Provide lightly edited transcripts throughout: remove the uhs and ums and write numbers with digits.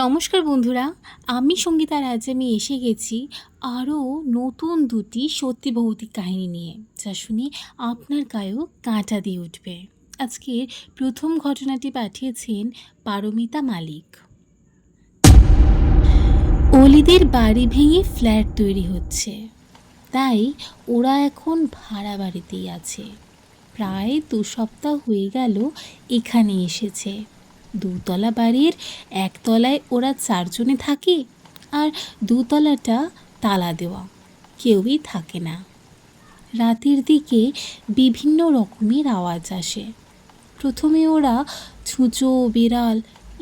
নমস্কার বন্ধুরা, আমি সঙ্গীতা রাজ। আমি এসে গেছি আরও নতুন দুটি সত্যি ভৌতিক কাহিনী নিয়ে, যা শুনে আপনার গায়েও কাঁটা দিয়ে উঠবে। আজকের প্রথম ঘটনাটি পাঠিয়েছেন পারমিতা মালিক। অলিদের বাড়ি ভেঙে ফ্ল্যাট তৈরি হচ্ছে, তাই ওরা এখন ভাড়া বাড়িতেই আছে। প্রায় 2 সপ্তাহ হয়ে গেল এখানে এসেছে। 2 তলা বাড়ির 1 তলায় ওরা 4 জনে থাকে, আর 2 তলাটা তালা দেওয়া, কেউই থাকে না। রাতের দিকে বিভিন্ন রকমের আওয়াজ আসে। প্রথমে ওরা ছুঁচো, বিড়াল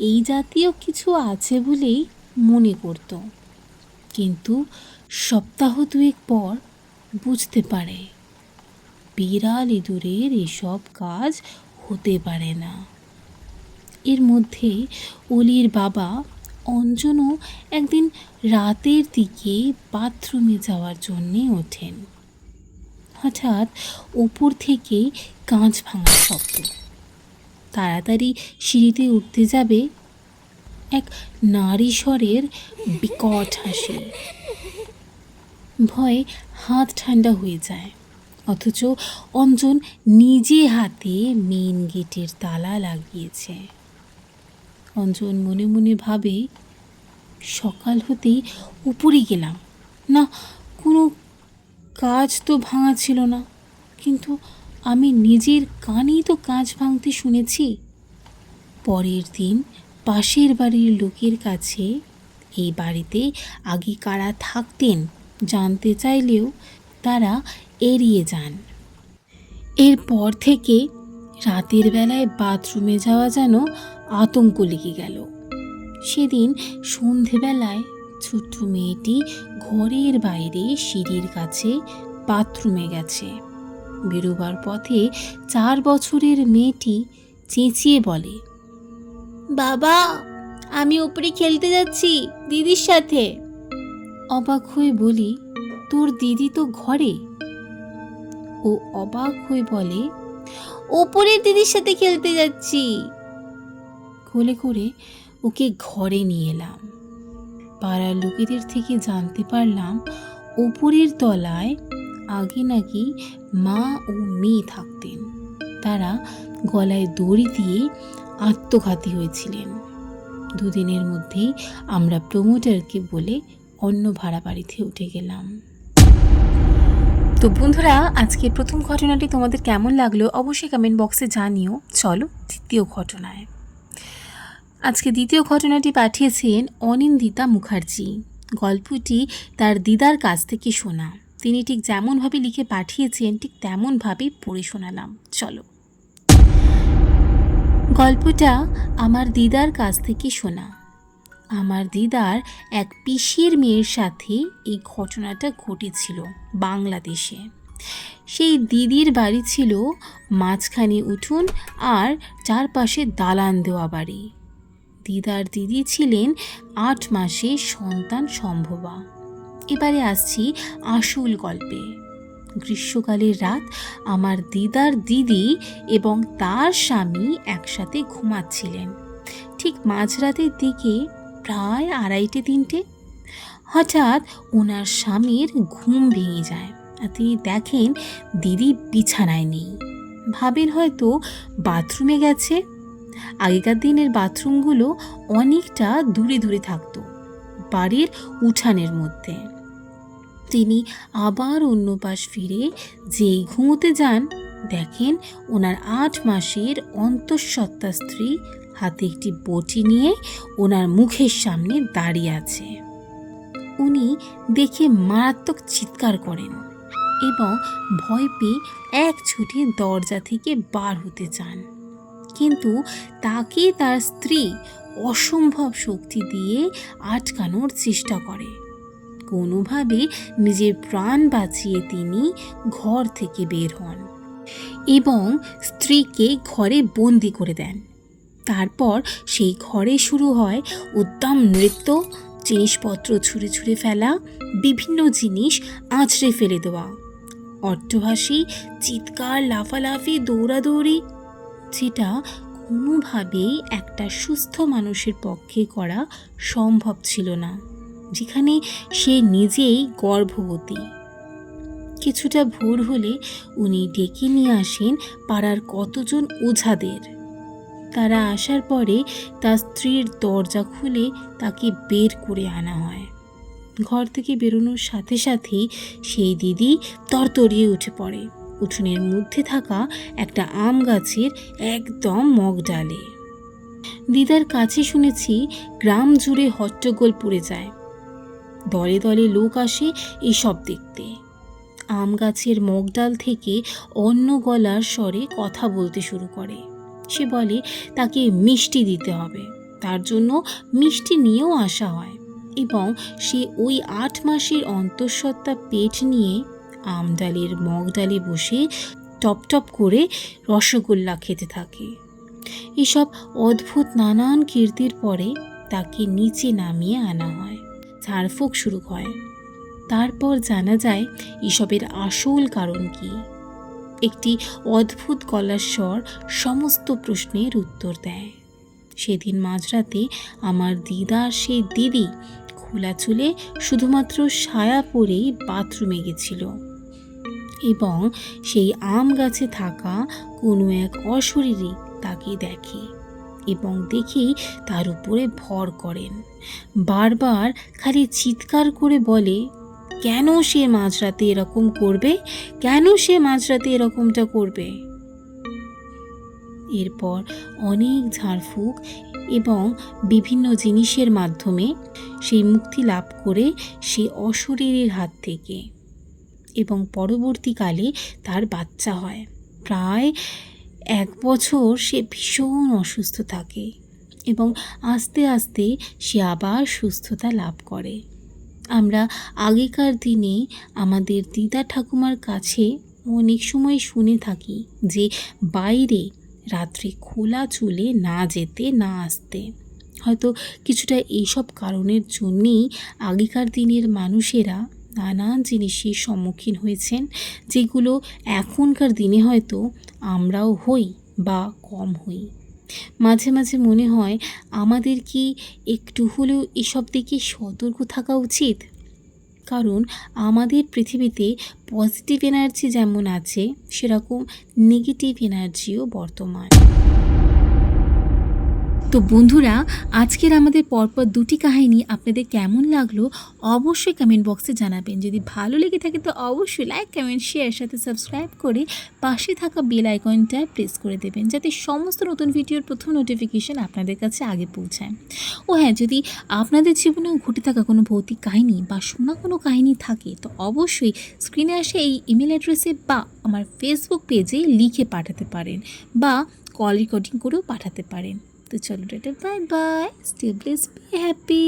এই জাতীয় কিছু আছে বলেই মনে করত, কিন্তু সপ্তাহ 2 পর বুঝতে পারে বিড়াল ইঁদুরের এসব কাজ হতে পারে না। এর মধ্যে অলির বাবা অঞ্জনও একদিন রাতের দিকে বাথরুমে যাওয়ার জন্যে ওঠেন। হঠাৎ ওপর থেকে কাঁচ ভাঙার শব্দ। তাড়াতাড়ি সিঁড়িতে উঠতে যাবে, এক নারী স্বরের বিকট হাসি। ভয়ে হাত ঠান্ডা হয়ে যায়, অথচ অঞ্জন নিজে হাতে মেন গেটের তালা লাগিয়েছে। অঞ্জন মনে মনে ভাবে, সকাল হতেই উপরে গেলাম না, কোনো কাজ তো ভাঙা ছিল না, কিন্তু আমি নিজের কানেই তো কাঁচ ভাঙতে শুনেছি। পরের দিন পাশের বাড়ির লোকের কাছে এই বাড়িতে আগে কারা থাকতেন জানতে চাইলেও তারা এড়িয়ে যান। এরপর থেকে রাতের বেলায় বাথরুমে যাওয়া যেন আতঙ্ক লেগে গেল। সেদিন সন্ধেবেলায় ছোট্ট মেয়েটি ঘরের বাইরে সিঁড়ির কাছে বাথরুমে গেছে। বেরোবার পথে 4 বছরের মেয়েটি চেঁচিয়ে বলে, বাবা, আমি উপরে খেলতে যাচ্ছি দিদির সাথে। অবাক হয়ে বলি, তোর দিদি তো ঘরে। ও অবাক হয়ে বলে, ওপরের দিদির সাথে খেলতে যাচ্ছি। কোলে করে ওকে ঘরে নিয়ে এলাম। পাড়ার লোকেদের থেকে জানতে পারলাম ওপরের তলায় আগে নাকি মা ও মেয়ে থাকতেন। তারা গলায় দড়ি দিয়ে আত্মঘাতী হয়েছিলেন। 2 দিনের মধ্যেই আমরা প্রমোটারকে বলে অন্য ভাড়া বাড়িতে উঠে গেলাম। তো বন্ধুরা, আজকে প্রথম ঘটনাটি তোমাদের কেমন লাগলো অবশ্যই কমেন্ট বক্সে জানিও। চলো দ্বিতীয় ঘটনায়। আজকে দ্বিতীয় ঘটনাটি পাঠিয়েছেন অনিন্দিতা মুখার্জি। গল্পটি তার দিদার কাছ থেকে শোনা। তিনি ঠিক যেমনভাবে লিখে পাঠিয়েছেন ঠিক তেমনভাবেই পড়ে শোনালাম। চলো। গল্পটা আমার দিদার কাছ থেকে শোনা। আমার দিদার এক পিসির মেয়ের সাথে এই ঘটনাটা ঘটেছিল বাংলাদেশে। সেই দিদির বাড়ি ছিল মাঝখানে উঠোন আর চারপাশে দালান দেওয়া বাড়ি। দিদার দিদি ছিলেন 8 মাসে সন্তান সম্ভবা। এবারে আসছি আসল গল্পে। গ্রীষ্মকালের রাত, আমার দিদার দিদি এবং তার স্বামী একসাথে ঘুমাচ্ছিলেন। ঠিক মাঝরাতের দিকে, প্রায় 2:30-3টে, হঠাৎ ওনার স্বামীর ঘুম ভেঙে যায় আর তিনি দেখেন দিদি বিছানায় নেই। ভাবেন হয়তো বাথরুমে গেছে। আগেকার দিনের বাথরুমগুলো অনেকটা দূরে দূরে থাকতো, বাড়ির উঠানের মধ্যে। তিনি আবার অন্য পাশ ফিরে যেই ঘুমোতে যান, দেখেন ওনার 8 মাসের অন্তঃসত্ত্বা স্ত্রী হাতে একটি বটি নিয়ে ওনার মুখের সামনে দাঁড়িয়ে আছে। উনি দেখে মারাত্মক চিৎকার করেন এবং ভয় পেয়ে এক ছুটে দরজা থেকে বার হতে চান, কিন্তু তাকে তার স্ত্রী অসম্ভব শক্তি দিয়ে আটকানোর চেষ্টা করে। কোনোভাবে নিজের প্রাণ বাঁচিয়ে তিনি ঘর থেকে বের হন এবং স্ত্রীকে ঘরে বন্দি করে দেন। তারপর সেই ঘরে শুরু হয় উদ্দাম নৃত্য, জিনিসপত্র ছুঁড়ে ছুঁড়ে ফেলা, বিভিন্ন জিনিস আঁচড়ে ফেলে দেওয়া, অট্টহাসি, চিৎকার, লাফালাফি, দৌড়াদৌড়ি, যেটা কোনোভাবেই একটা সুস্থ মানুষের পক্ষে করা সম্ভব ছিল না, যেখানে সে নিজেই গর্ভবতী। কিছুটা ভোর হলে উনি ডেকে নিয়ে আসেন পাড়ার কতজন ওঝাদের। তারা আসার পরে তার স্ত্রীর দরজা খুলে তাকে বের করে আনা হয়। ঘর থেকে বেরোনোর সাথে সাথেই সেই দিদি তরতরিয়ে উঠে পড়ে উঠোনের মধ্যে থাকা একটা আম গাছের একদম মগডালে। দিদার কাছে শুনেছি গ্রাম জুড়ে হট্টগোল পড়ে যায়, দলে দলে লোক আসে এসব দেখতে। আম গাছের মগডাল থেকে অন্য গলার স্বরে কথা বলতে শুরু করে। সে বলে তাকে মিষ্টি দিতে হবে, তার জন্য মিষ্টি নিয়েও আসা হয় এবং সে ওই 8 মাসের অন্তঃসত্ত্বা পেট নিয়ে আমডালের মগডালে বসে টপ টপ করে রসগোল্লা খেতে থাকে। এসব অদ্ভুত নানান কীর্তির পরে তাকে নিচে নামিয়ে আনা হয়, ঝাড়ফুঁক শুরু হয়। তারপর জানা যায় এসবের আসল কারণ কি। একটি অদ্ভুত গলার স্বর সমস্ত প্রশ্নের উত্তর দেয়। সেদিন মাঝরাতে আমার দিদার সেই দিদি খোলা চুলে শুধুমাত্র সায়া পরেই বাথরুমে গেছিল এবং সেই আম গাছে থাকা কোনো এক অশরীরী তাকে দেখে এবং দেখেই তার উপরে ভর করেন। বারবার খালি চিৎকার করে বলে, কেন সে মাঝরাতে এরকম করবে, কেন সে মাঝরাতে এরকমটা করবে। এরপর অনেক ঝাড়ফুঁক এবং বিভিন্ন জিনিসের মাধ্যমে সেই মুক্তি লাভ করে সে অশরীরীর হাত থেকে, এবং পরবর্তীকালে তার বাচ্চা হয়। প্রায় 1 বছর সে ভীষণ অসুস্থ থাকে এবং আস্তে আস্তে সে আবার সুস্থতা লাভ করে। আমরা আগেকার দিনে আমাদের দিদা ঠাকুমার কাছে অনেক সময় শুনে থাকি যে বাইরে রাত্রে খোলা চুলে না যেতে, না আসতে। হয়তো কিছুটা এইসব কারণের জন্যেই আগেকার দিনের মানুষেরা নানান জিনিসের সম্মুখীন হয়েছেন, যেগুলো এখনকার দিনে হয়তো আমরাও হই বা কম হই। মাঝে মাঝে মনে হয় আমাদের কি একটু হলেও এসব দিকে সতর্ক থাকা উচিত, কারণ আমাদের পৃথিবীতে পজিটিভ এনার্জি যেমন আছে, সেরকম নেগেটিভ এনার্জিও বর্তমান। তো বন্ধুরা, আজকের আমাদের পরপর 2টি কাহিনী আপনাদের কেমন লাগলো অবশ্যই কমেন্ট বক্সে জানাবেন। যদি ভালো লেগে থাকে তো অবশ্যই লাইক, কমেন্ট, শেয়ার, সাথে সাবস্ক্রাইব করে পাশে থাকা বেল আইকনটা প্রেস করে দেবেন, যাতে সমস্ত নতুন ভিডিওর প্রথম নোটিফিকেশান আপনাদের কাছে আগে পৌঁছায়। ও হ্যাঁ, যদি আপনাদের জীবনেও ঘটে থাকা কোনো ভৌতিক কাহিনী বা শোনা কোনো কাহিনী থাকে তো অবশ্যই স্ক্রিনে আসে এই ইমেল অ্যাড্রেসে বা আমার ফেসবুক পেজে লিখে পাঠাতে পারেন বা কল রেকর্ডিং করেও পাঠাতে পারেন। তো চলো tata, bye bye, stay blessed, be happy.